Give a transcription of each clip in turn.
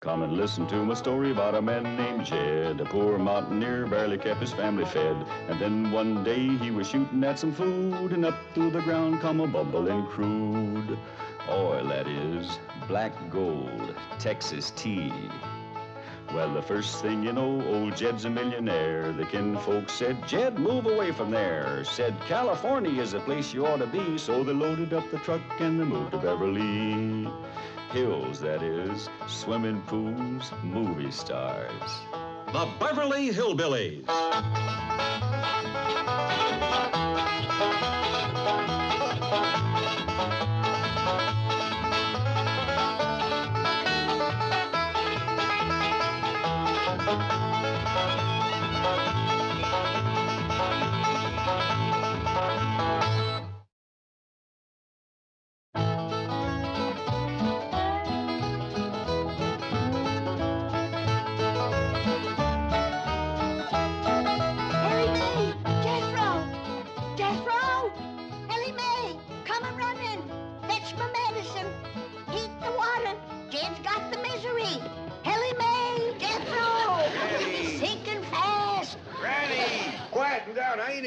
Come and listen to my story about a man named Jed. A poor mountaineer barely kept his family fed. And then one day he was shooting at some food, and up through the ground come a bubbling crude oil, that is, black gold, Texas tea. Well, the first thing you know, old Jed's a millionaire. The kinfolk said, Jed, move away from there. Said, California is the place you ought to be. So they loaded up the truck and they moved to Beverly Hills, that is, swimming pools, movie stars. The Beverly Hillbillies.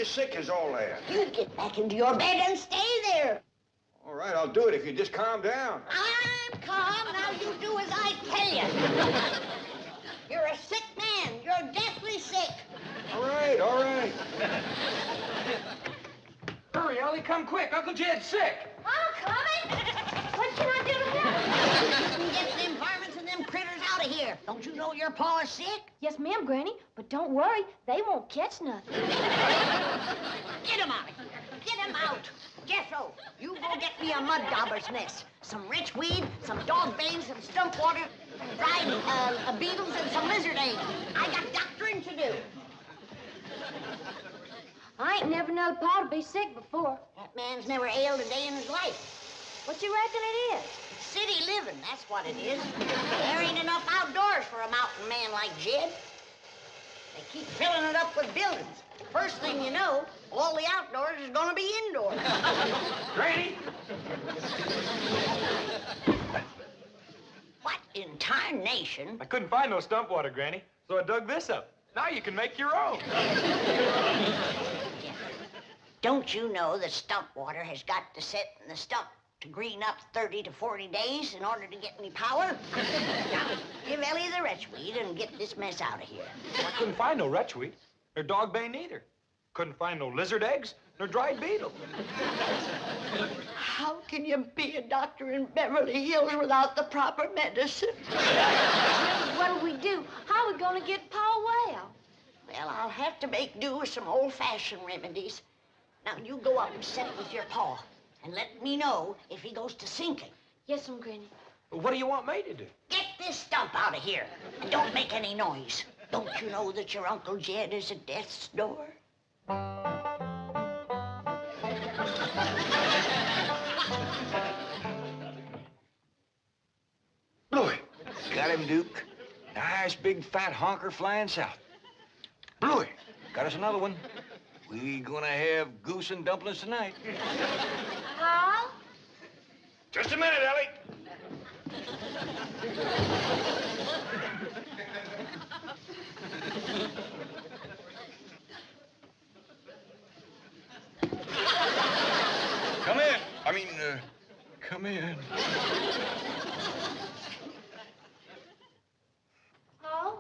Sick as all that. You get back into your bed and stay there. All right, I'll do it if you just calm down. I'm calm. Now you do as I tell you. You're a sick man. You're deathly sick. All right, all right. Hurry, Ellie, come quick. Uncle Jed's sick. I'm coming. What can I do to help? You can get them varmints and them critters out of here. Don't you know your pa is sick? Yes, ma'am, Granny. But don't worry, they won't catch nothing. Get him out of here. Get him out. Jethro, you go get me a mud dauber's nest, some rich weed, some dog bane, some stump water, dried beetles, and some lizard eggs. I got doctoring to do. I ain't never known Pa to be sick before. That man's never ailed a day in his life. What you reckon it is? City living, that's what it is. There ain't enough outdoors for a mountain man like Jed. They keep filling it up with buildings. First thing you know, all the outdoors is gonna be indoors. Granny! What in tarnation? I couldn't find no stump water, Granny, so I dug this up. Now you can make your own. Don't you know that stump water has got to sit in the stump to green up 30 to 40 days in order to get any power? Now, give Ellie the retchweed and get this mess out of here. I couldn't find no retchweed, nor dog bane either. Couldn't find no lizard eggs, nor dried beetle. How can you be a doctor in Beverly Hills without the proper medicine? What'll we do? How are we gonna get Pa well? Well, I'll have to make do with some old-fashioned remedies. Now, you go up and settle with your pa, and let me know if he goes to sinking. Yes, ma'am, Granny. What do you want me to do? Get this stump out of here, and don't make any noise. Don't you know that your Uncle Jed is at death's door? Bluey. Got him, Duke. Nice big fat honker flying south. Bluey. Got us another one. We gonna have goose and dumplings tonight. Pa? Just a minute, Ellie. Come in. Come in. Pa?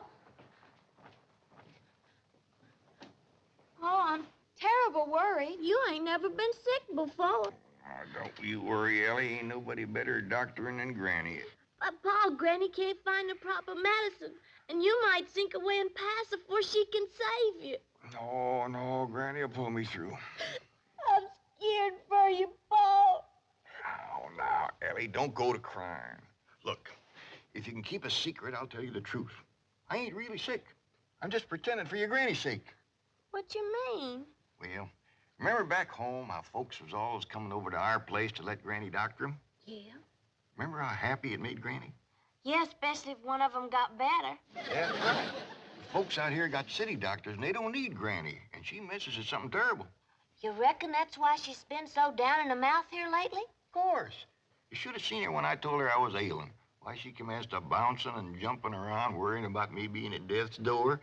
Pa, I'm terrible worried. You ain't never been sick before. Oh, don't you worry, Ellie. Ain't nobody better at doctoring than Granny. But, Pa, Granny can't find the proper medicine, and you might sink away and pass before she can save you. No, Granny will pull me through. I'm scared for you, Pa. Now, Ellie, don't go to crying. Look, if you can keep a secret, I'll tell you the truth. I ain't really sick. I'm just pretending for your granny's sake. What you mean? Well, remember back home how folks was always coming over to our place to let Granny doctor them? Yeah. Remember how happy it made Granny? Yeah, especially if one of them got better. That's right. Folks out here got city doctors, and they don't need Granny, and she misses at something terrible. You reckon that's why she's been so down in the mouth here lately? Of course. You should have seen her when I told her I was ailing. Why she commenced to bouncing and jumping around, worrying about me being at death's door.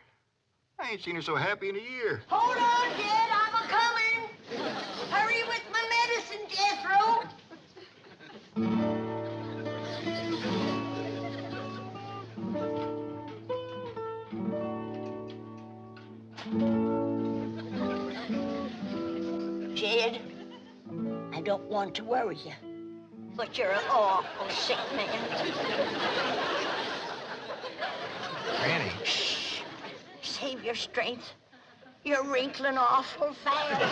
I ain't seen her so happy in a year. Hold on, Jed, I'm a-coming. Hurry with my medicine, Jethro. Jed, I don't want to worry you, but you're an awful sick man. Granny. Shh. Save your strength. You're wrinkling awful fast.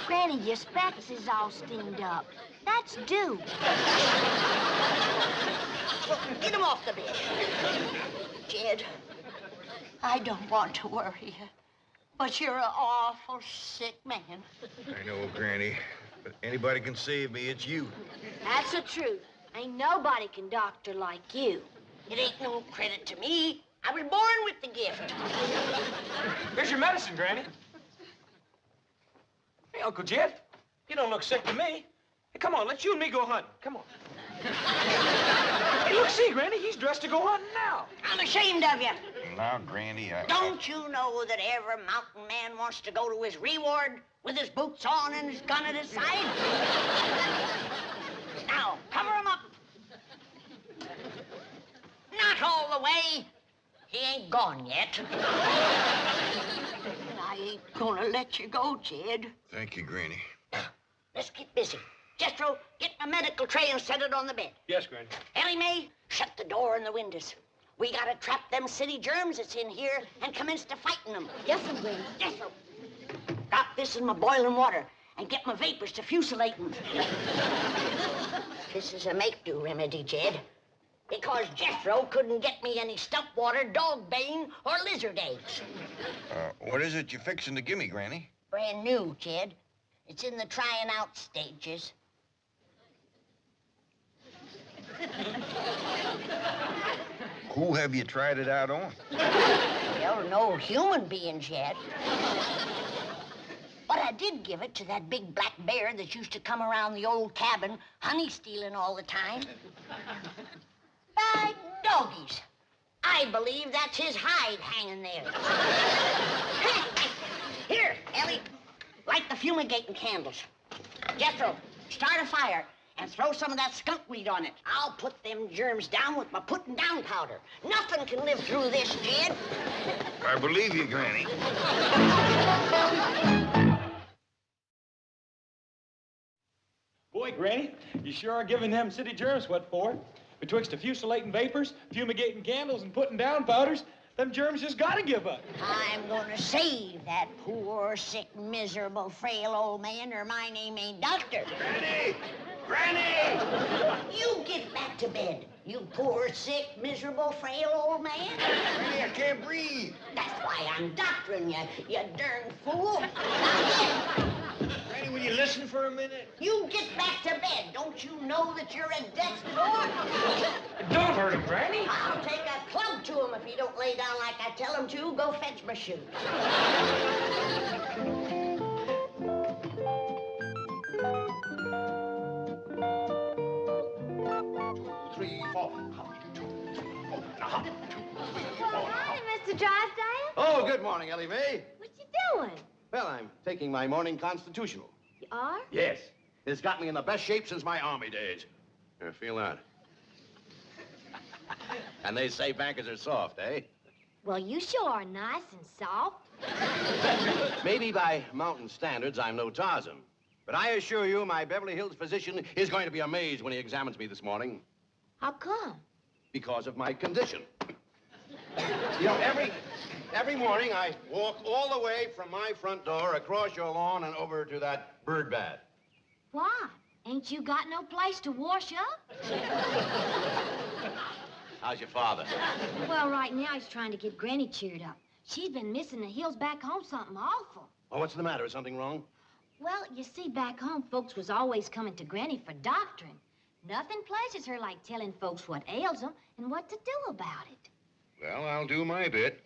Granny, your specs is all steamed up. That's due. Well, get him off the bed. Jed, I don't want to worry you, but you're an awful sick man. I know, Granny, but anybody can save me, it's you. That's the truth. Ain't nobody can doctor like you. It ain't no credit to me. I was born with the gift. Here's your medicine, Granny. Hey, Uncle Jed, you don't look sick to me. Hey, come on, let's you and me go hunting. Come on. Hey, look, see, Granny, he's dressed to go hunting now. I'm ashamed of you. Now, Granny, Don't you know that every mountain man wants to go to his reward with his boots on and his gun at his side? Now, cover him up. Not all the way. He ain't gone yet. And I ain't gonna let you go, Jed. Thank you, Granny. Now, let's get busy. Jethro, get my medical tray and set it on the bed. Yes, Granny. Ellie Mae, shut the door and the windows. We gotta trap them city germs that's in here and commence to fighting them. Yes, sir, Granny. Jethro, drop this in my boiling water and get my vapors to fusilate them. This is a make-do remedy, Jed. Because Jethro couldn't get me any stump water, dog bane, or lizard eggs. What is it you're fixing to give me, Granny? Brand new, Jed. It's in the trying out stages. Who have you tried it out on? Well, no human beings yet. But I did give it to that big black bear that used to come around the old cabin honey stealing all the time. By doggies. I believe that's his hide hanging there. Here, Ellie, light the fumigating candles. Jethro, start a fire and throw some of that skunk weed on it. I'll put them germs down with my putting down powder. Nothing can live through this, Jed. I believe you, Granny. Boy, Granny, you sure are giving them city germs what for. Betwixt the fusilating vapors, fumigating candles, and putting down powders, them germs just gotta give up. I'm gonna save that poor, sick, miserable, frail old man, or my name ain't Doctor. Granny! Granny! You get back to bed, you poor, sick, miserable, frail old man. Granny, I can't breathe. That's why I'm doctoring you, you darn fool. Granny, will you listen for a minute? You get back to bed. Don't you know that you're at death's door? Don't hurt him, Granny. I'll take a club to him if he don't lay down like I tell him to. Go fetch my shoes. 3, 4. Morning, Mr. Drysdale. Oh, good morning, Ellie Mae. What you doing? Well, I'm taking my morning constitutional. You are? Yes. It's got me in the best shape since my army days. Here, feel that. And they say bankers are soft, eh? Well, you sure are nice and soft. Maybe by mountain standards, I'm no Tarzan. But I assure you, my Beverly Hills physician is going to be amazed when he examines me this morning. How come? Because of my condition. You know, every morning I walk all the way from my front door across your lawn and over to that bird bath. Why? Ain't you got no place to wash up? How's your father? Well, right now he's trying to get Granny cheered up. She's been missing the hills back home something awful. Oh, what's the matter? Is something wrong? Well, you see, back home, folks was always coming to Granny for doctoring. Nothing pleases her like telling folks what ails them and what to do about it. Well, I'll do my bit.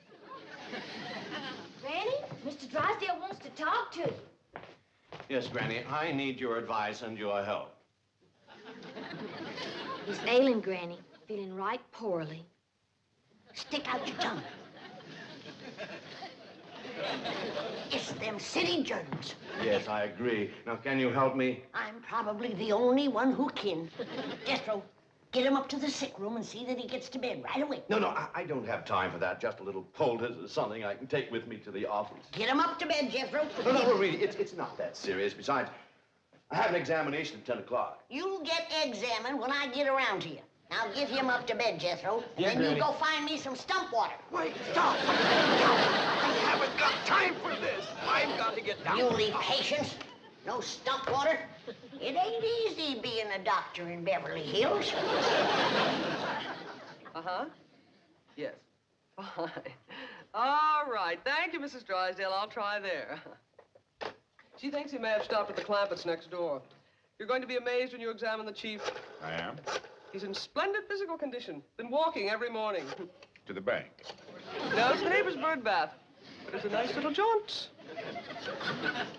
Granny, Mr. Drysdale wants to talk to you. Yes, Granny, I need your advice and your help. He's ailing Granny. Feeling right poorly. Stick out your tongue. It's them city germs. Yes, I agree. Now, can you help me? I'm probably the only one who can. Jethro, get him up to the sick room and see that he gets to bed right away. No, I don't have time for that. Just a little poultice or something I can take with me to the office. Get him up to bed, Jethro. No, really, it's not that serious. Besides, I have an examination at 10 o'clock. You'll get examined when I get around to you. Now get him up to bed, Jethro. Yeah, then you Granny. go find me some stump water. Wait, stop! I haven't got time for this. I've got to get down. You need patience. No stump water. It ain't easy being a doctor in Beverly Hills. Uh-huh. Yes. Fine. All right. Thank you, Mrs. Drysdale. I'll try there. She thinks he may have stopped at the Clampetts next door. You're going to be amazed when you examine the chief. I am. He's in splendid physical condition. Been walking every morning. To the bank. No, it's the neighbor's bird bath. But it's a nice little jaunt.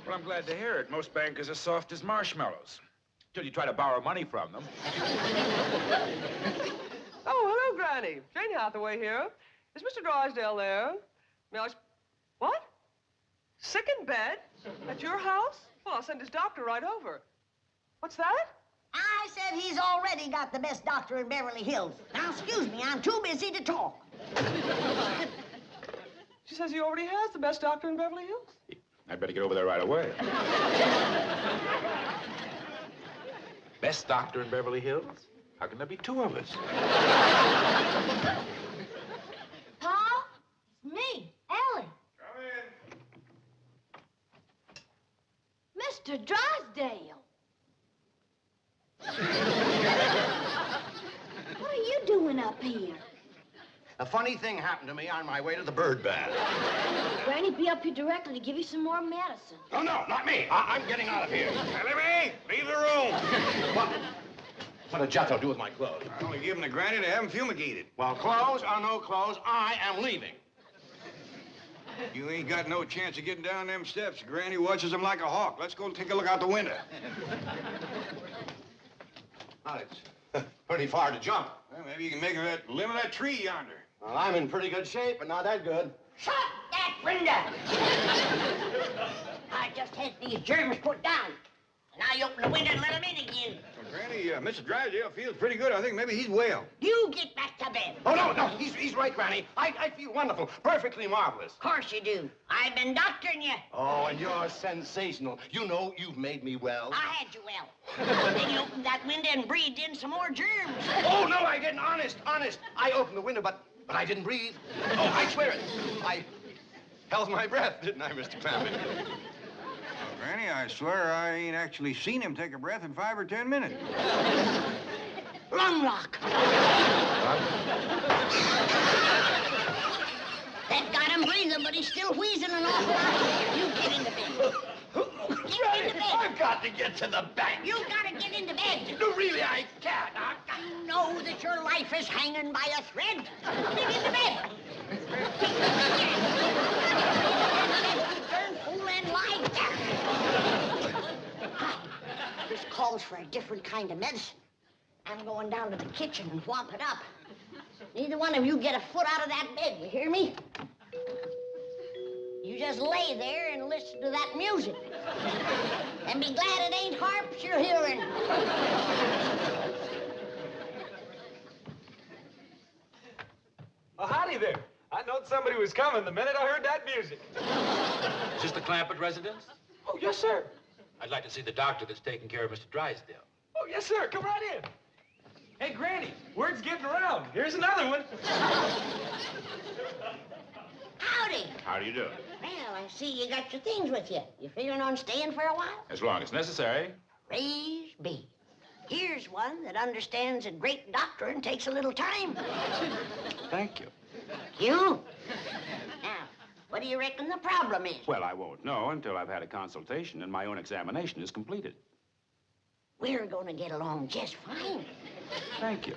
Well, I'm glad to hear it. Most bankers are soft as marshmallows. Till you try to borrow money from them. Oh, hello, Granny. Jane Hathaway here. Is Mr. Drysdale there? May I... What? Sick in bed? At your house? Well, I'll send his doctor right over. What's that? I said he's already got the best doctor in Beverly Hills. Now, excuse me, I'm too busy to talk. She says he already has the best doctor in Beverly Hills. I'd better get over there right away. Best doctor in Beverly Hills? How can there be two of us? Paul, it's me, Ellen. Come in. Mr. Drysdale. What are you doing up here? A funny thing happened to me on my way to the bird bath. Granny be up here directly to give you some more medicine. Oh, no, not me. I'm getting out of here. Ellie, leave the room. What did Jethro do with my clothes? I only give them to Granny to have them fumigated. Well, clothes or no clothes, I am leaving. You ain't got no chance of getting down them steps. Granny watches them like a hawk. Let's go take a look out the window. Well, it's pretty far to jump. Well, maybe you can make that limb of that tree yonder. Well, I'm in pretty good shape, but not that good. Shut that window! I just had these germs put down. Now you open the window and let them in again. Well, Granny, Mr. Drysdale feels pretty good. I think maybe he's well. You get back to bed. Oh, no, he's right, Granny. I feel wonderful, perfectly marvelous. Of course you do. I've been doctoring you. Oh, and you're sensational. You know you've made me well. I had you well. Then you opened that window and breathed in some more germs. Oh, no, I didn't. Honest. I opened the window, but I didn't breathe. Oh, I swear it. I held my breath, didn't I, Mr. Clampett? Granny, I swear I ain't actually seen him take a breath in 5 or 10 minutes. Lung lock. That got him breathing, but he's still wheezing an awful lot. You get into bed. Get into bed. I've got to get to the bank. You gotta get into bed. No, really, I can't. You know that your life is hanging by a thread. Get into bed. You darn fool and lie. This calls for a different kind of medicine. I'm going down to the kitchen and whomp it up. Neither one of you get a foot out of that bed, you hear me? You just lay there and listen to that music. And be glad it ain't harps you're hearing. Oh, howdy there. I knowed somebody was coming the minute I heard that music. Is this the Clampett residence? Oh, yes, sir. I'd like to see the doctor that's taking care of Mr. Drysdale. Oh, yes, sir. Come right in. Hey, Granny, word's getting around. Here's another one. Howdy. How do you do? Well, I see you got your things with you. You figuring on staying for a while? As long as necessary. Praise be. Here's one that understands that great doctoring takes a little time. Thank you. You? Now, what do you reckon the problem is? Well, I won't know until I've had a consultation and my own examination is completed. We're going to get along just fine. Thank you.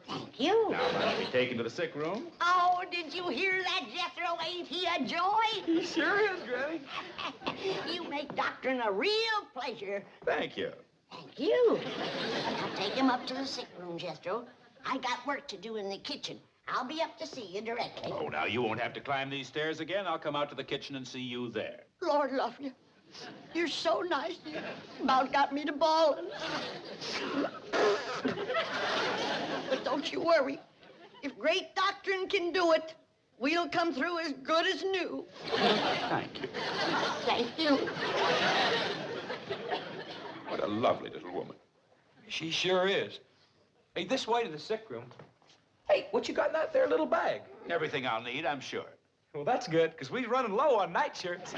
Thank you. Now, I'll be taken to the sick room. Oh, did you hear that, Jethro? Ain't he a joy? He sure is, Granny. You make doctoring a real pleasure. Thank you. Thank you. Now take him up to the sick room, Jethro. I got work to do in the kitchen. I'll be up to see you directly. Oh, now, you won't have to climb these stairs again. I'll come out to the kitchen and see you there. Lord love you. You're so nice. You about got me to bawling. But don't you worry. If great doctrine can do it, we'll come through as good as new. Thank you. Thank you. What a lovely little woman. She sure is. Hey, this way to the sick room. Hey, what you got in that there little bag? Everything I'll need, I'm sure. Well, that's good, because we're running low on nightshirts.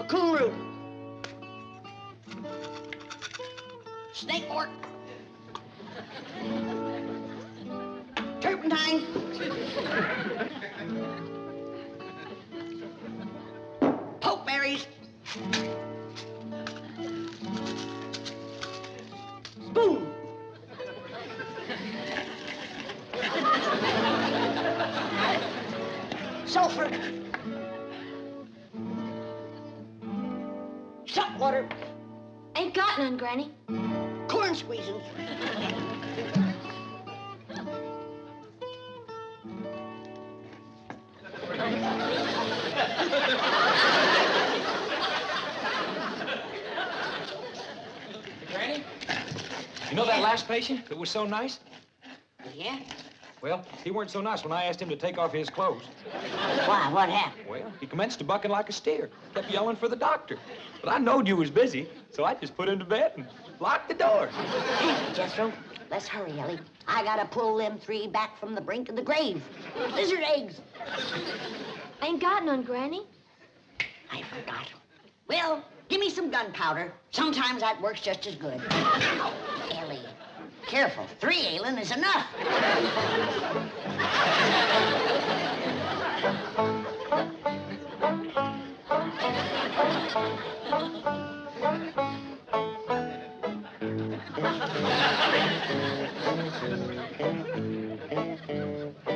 Coon root. Snake fork. Turpentine. Pokeberries. Spoon. Sulfur. Salt water. Ain't got none, Granny. Corn squeezins. Granny, you know that last patient that was so nice? Yeah? Well, he weren't so nice when I asked him to take off his clothes. Why? What happened? Well, he commenced to bucking like a steer. Kept yelling for the doctor. But I knowed you was busy, so I just put him to bed and locked the door. Jethro, let's hurry, Ellie. I gotta pull them 3 back from the brink of the grave. Lizard eggs. Ain't got none, Granny. I forgot. Well, give me some gunpowder. Sometimes that works just as good. Ellie, careful. 3 ailing is enough.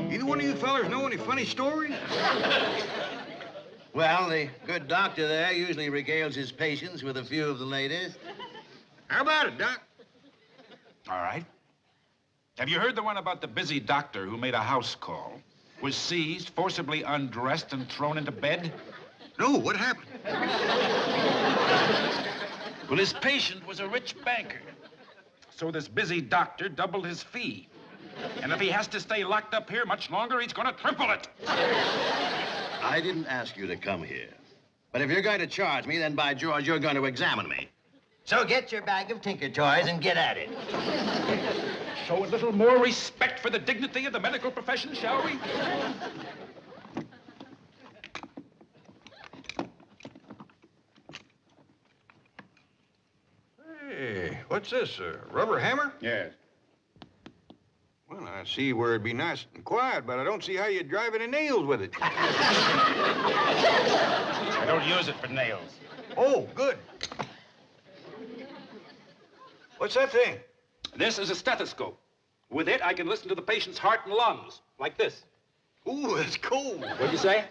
Either one of you fellers know any funny stories? Well, the good doctor there usually regales his patients with a few of the latest. How about it, Doc? All right. Have you heard the one about the busy doctor who made a house call, was seized, forcibly undressed, and thrown into bed? No, what happened? Well, his patient was a rich banker. So this busy doctor doubled his fee. And if he has to stay locked up here much longer, he's going to triple it. I didn't ask you to come here. But if you're going to charge me, then by George, you're going to examine me. So get your bag of tinker toys and get at it. Show a little more respect for the dignity of the medical profession, shall we? Hey, what's this, a rubber hammer? Yes. Well, I see where it'd be nice and quiet, but I don't see how you'd drive any nails with it. I don't use it for nails. Oh, good. What's that thing? This is a stethoscope. With it, I can listen to the patient's heart and lungs, like this. Ooh, that's cold. What'd you say?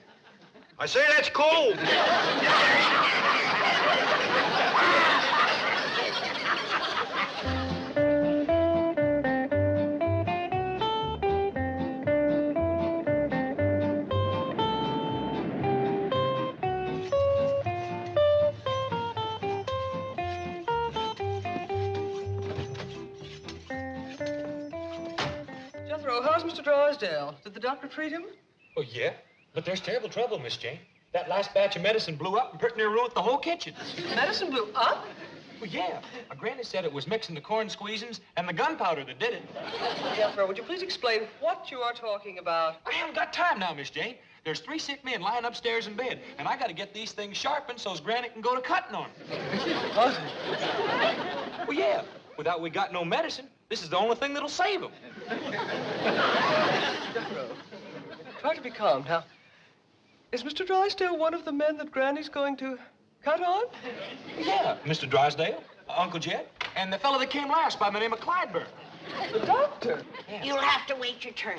I say that's cold. Jethro, how's Mr. Drysdale? Did the doctor treat him? Oh, yeah? But there's terrible trouble, Miss Jane. That last batch of medicine blew up and pretty near ruined the whole kitchen. Medicine blew up? Well, yeah. My granny said it was mixing the corn squeezins and the gunpowder that did it. Jethro, would you please explain what you are talking about? I haven't got time now, Miss Jane. There's 3 sick men lying upstairs in bed, and I got to get these things sharpened so's Granny can go to cutting on them. What? Well, yeah. Without we got no medicine, this is the only thing that'll save them. Jethro, try to be calm. Now, is Mr. Drysdale one of the men that Granny's going to cut on? Yeah, Mr. Drysdale, Uncle Jed, and the fellow that came last by the name of Clydeburn. The doctor? You'll have to wait your turn.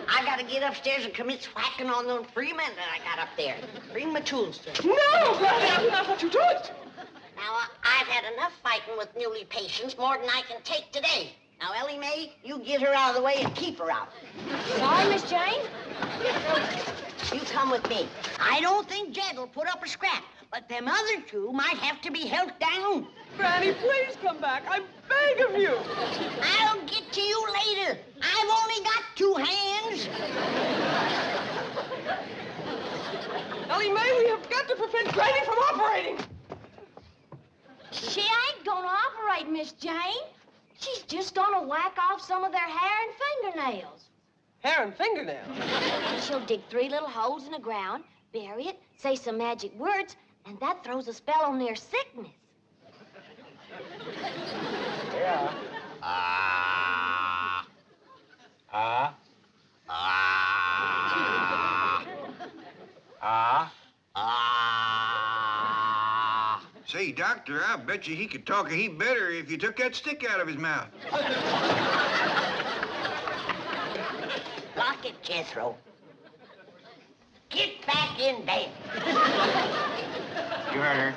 I gotta get upstairs and commence whacking on those 3 men that I got up there. Bring my tools, sir. No, Granny, I will not let you do it. Now, I've had enough fighting with muley patients, more than I can take today. Now, Ellie Mae, you get her out of the way and keep her out. Sorry, Miss Jane. You come with me. I don't think Jed will put up a scrap, but them other two might have to be held down. Granny, please come back. I beg of you. I'll get to you later. I've only got 2 hands. Ellie Mae, we have got to prevent Granny from operating. She ain't gonna operate, Miss Jane. She's just gonna whack off some of their hair and fingernails. Hair and fingernails? And she'll dig 3 little holes in the ground, bury it, say some magic words, and that throws a spell on their sickness. Yeah. Say, Doctor, I bet you he could talk a heap better if you took that stick out of his mouth. Lock it, Jethro. Get back in bed. You heard her.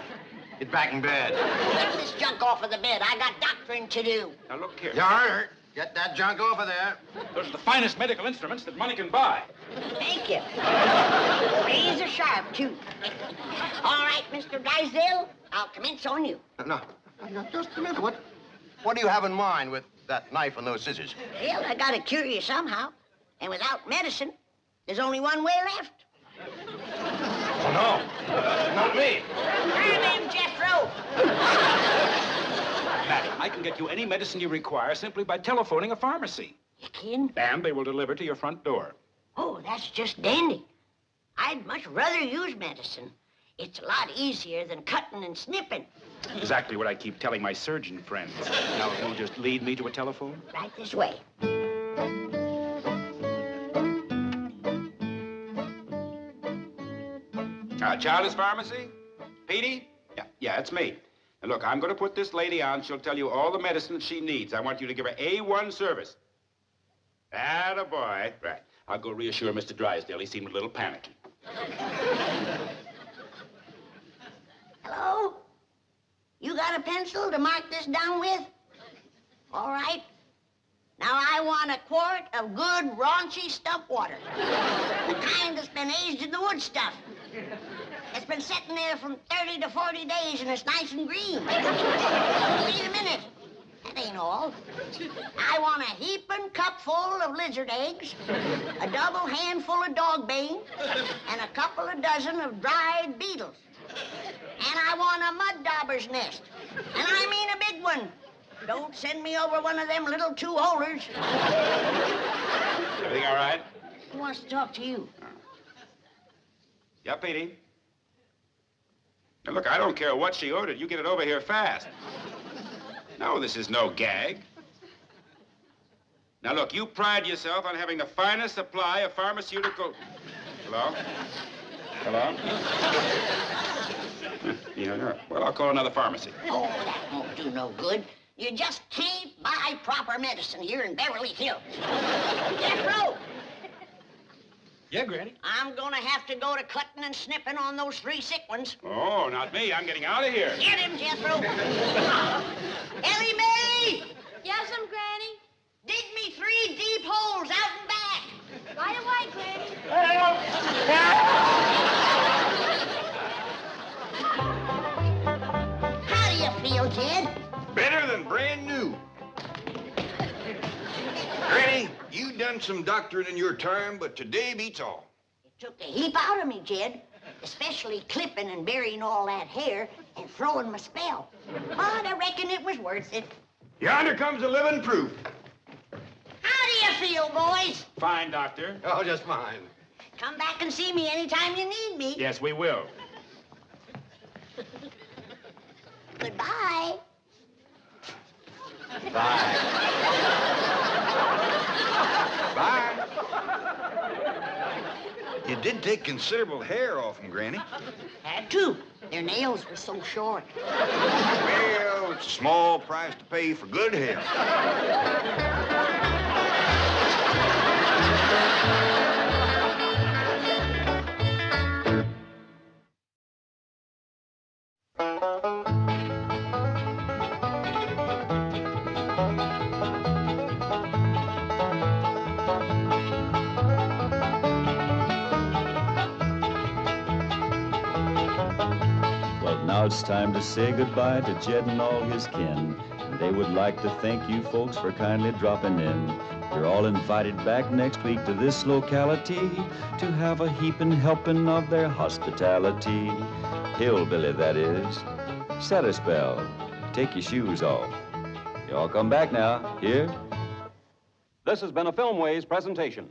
Get back in bed. Get this junk off of the bed. I got doctoring to do. Now, look here. You heard her. Get that junk off of there. Those are the finest medical instruments that money can buy. Thank you. Razor sharp, too. All right, Mr. Drysdale, I'll commence on you. No, just a minute. What do you have in mind with that knife and those scissors? Well, I gotta cure you somehow. And without medicine, there's only one way left. Oh, no. Not me. Turn him, Jethro. Madam, I can get you any medicine you require simply by telephoning a pharmacy. You kidding? And they will deliver to your front door. Oh, that's just dandy. I'd much rather use medicine. It's a lot easier than cutting and snipping. Exactly what I keep telling my surgeon friends. Now, you'll just lead me to a telephone? Right this way. Child's Pharmacy? Petey? Yeah, it's me. Now, look, I'm going to put this lady on. She'll tell you all the medicine she needs. I want you to give her A1 service. Attaboy. Right. I'll go reassure Mr. Drysdale. He seemed a little panicky. Hello? You got a pencil to mark this down with? All right. Now, I want a quart of good, raunchy stump water. The kind that's been aged in the wood stuff. It's been sitting there from 30 to 40 days, and it's nice and green. Wait a minute. That ain't all. I want a heaping cupful of lizard eggs, a double handful of dog bane, and a couple of dozen of dried beetles. And I want a mud dauber's nest. And I mean a big one. Don't send me over one of them little 2-holers. Everything all right? Who wants to talk to you? Yeah, Petey. Now, look, I don't care what she ordered. You get it over here fast. No, this is no gag. Now, look, you pride yourself on having the finest supply of pharmaceutical... Hello? Hello? Yeah, well, I'll call another pharmacy. Oh, that won't do no good. You just can't buy proper medicine here in Beverly Hills. Jethro! Yeah, Granny? I'm gonna have to go to cutting and snipping on those 3 sick ones. Oh, not me. I'm getting out of here. Get him, Jethro. Ellie Mae! Yes'm, Granny. Dig me 3 deep holes out and back. Right away, Granny. How do you feel, Jed? Better than brand new. Granny, you done some doctoring in your time, but today beats all. It took a heap out of me, Jed. Especially clipping and burying all that hair and throwing my spell. But I reckon it was worth it. Yonder comes the living proof. How do you feel, boys? Fine, Doctor. Oh, just fine. Come back and see me anytime you need me. Yes, we will. Goodbye. Bye. Bye. You did take considerable hair off them, Granny. Had to. Their nails were so short. Well, Small price to pay for good health. Now it's time to say goodbye to Jed and all his kin. And they would like to thank you folks for kindly dropping in. You're all invited back next week to this locality to have a heaping helping of their hospitality. Hillbilly, that is. Set a spell. Take your shoes off. Y'all come back now. Here? This has been a Filmways presentation.